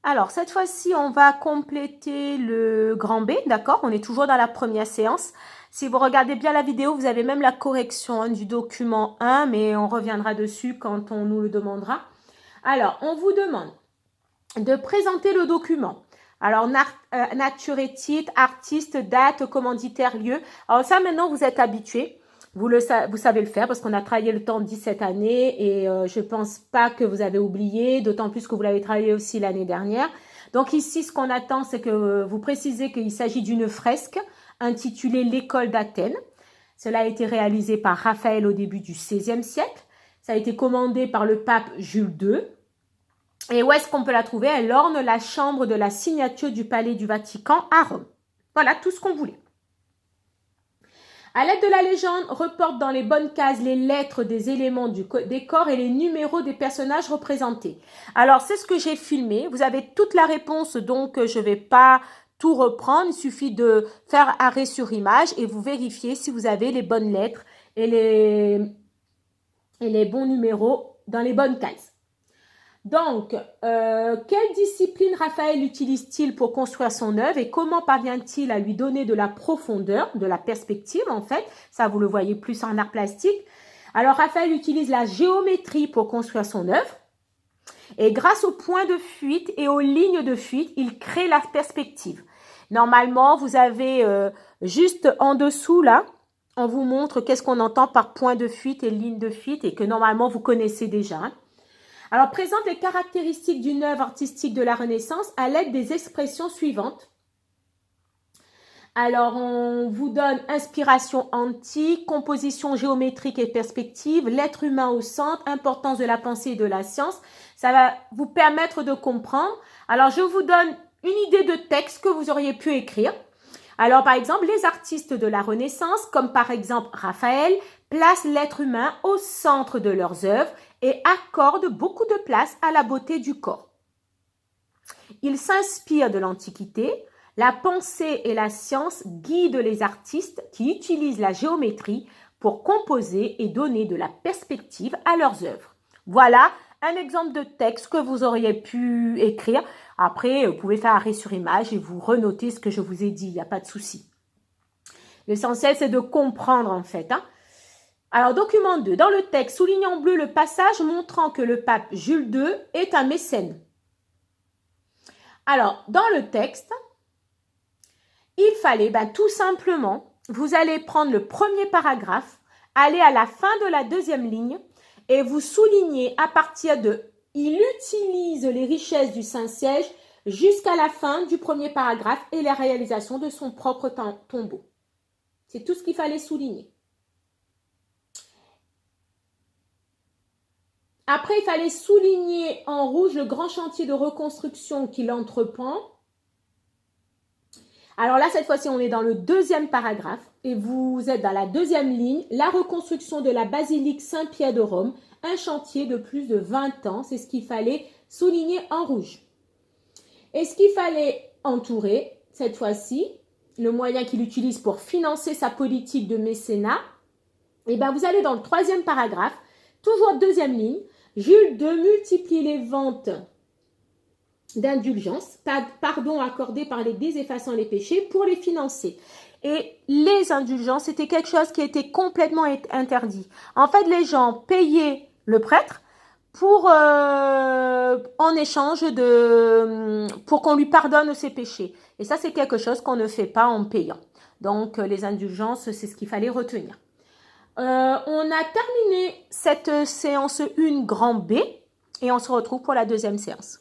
Alors, cette fois-ci, on va compléter le grand B, d'accord? On est toujours dans la première séance. Si vous regardez bien la vidéo, vous avez même la correction du document 1, mais on reviendra dessus quand on nous le demandera. Alors, on vous demande de présenter le document. Alors, nature et titre, artiste, date, commanditaire, lieu. Alors ça, maintenant, vous êtes habitués. Vous savez le faire parce qu'on a travaillé le temps 17 années et je ne pense pas que vous avez oublié, d'autant plus que vous l'avez travaillé aussi l'année dernière. Donc ici, ce qu'on attend, c'est que vous précisez qu'il s'agit d'une fresque intitulée L'école d'Athènes. Cela a été réalisé par Raphaël au début du XVIe siècle. Ça a été commandé par le pape Jules II. Et où est-ce qu'on peut la trouver? Elle orne la chambre de la signature du palais du Vatican à Rome. Voilà tout ce qu'on voulait. À l'aide de la légende, reporte dans les bonnes cases les lettres des éléments du décor et les numéros des personnages représentés. Alors, c'est ce que j'ai filmé. Vous avez toute la réponse, donc je ne vais pas tout reprendre. Il suffit de faire arrêt sur image et vous vérifiez si vous avez les bonnes lettres et les bons numéros dans les bonnes cases. Donc, quelle discipline Raphaël utilise-t-il pour construire son œuvre et comment parvient-il à lui donner de la profondeur, de la perspective en fait? Ça, vous le voyez plus en art plastique. Alors, Raphaël utilise la géométrie pour construire son œuvre et grâce aux points de fuite et aux lignes de fuite, il crée la perspective. Normalement, vous avez juste en dessous là, on vous montre qu'est-ce qu'on entend par point de fuite et ligne de fuite et que normalement, vous connaissez déjà. Hein. Alors, présente les caractéristiques d'une œuvre artistique de la Renaissance à l'aide des expressions suivantes. Alors, on vous donne inspiration antique, composition géométrique et perspective, l'être humain au centre, importance de la pensée et de la science. Ça va vous permettre de comprendre. Alors, je vous donne une idée de texte que vous auriez pu écrire. Alors, par exemple, les artistes de la Renaissance, comme par exemple Raphaël, placent l'être humain au centre de leurs œuvres et accordent beaucoup de place à la beauté du corps. Ils s'inspirent de l'Antiquité. La pensée et la science guident les artistes qui utilisent la géométrie pour composer et donner de la perspective à leurs œuvres. Voilà un exemple de texte que vous auriez pu écrire. Après, vous pouvez faire arrêt sur image et vous renotez ce que je vous ai dit, il n'y a pas de souci. L'essentiel, c'est de comprendre en fait. Hein. Alors, document 2. Dans le texte, souligne en bleu le passage montrant que le pape Jules II est un mécène. Alors, dans le texte, il fallait tout simplement, vous allez prendre le premier paragraphe, aller à la fin de la deuxième ligne et vous soulignez à partir de « Il utilise les richesses du Saint-Siège » jusqu'à la fin du premier paragraphe et la réalisation de son propre tombeau. C'est tout ce qu'il fallait souligner. Après, il fallait souligner en rouge le grand chantier de reconstruction qu'il entreprend. Alors là, cette fois-ci, on est dans le deuxième paragraphe et vous êtes dans la deuxième ligne. La reconstruction de la basilique Saint-Pierre de Rome, un chantier de plus de 20 ans. C'est ce qu'il fallait souligner en rouge. Et ce qu'il fallait entourer, cette fois-ci, le moyen qu'il utilise pour financer sa politique de mécénat, et vous allez dans le troisième paragraphe, toujours deuxième ligne. Jules II multiplie les ventes d'indulgence, pardon accordé par l'Église effaçant les péchés pour les financer. Et les indulgences, c'était quelque chose qui était complètement interdit. En fait, les gens payaient le prêtre pour en échange pour qu'on lui pardonne ses péchés. Et ça, c'est quelque chose qu'on ne fait pas en payant. Donc, les indulgences, c'est ce qu'il fallait retenir. On a terminé cette séance 1 grand B et on se retrouve pour la deuxième séance.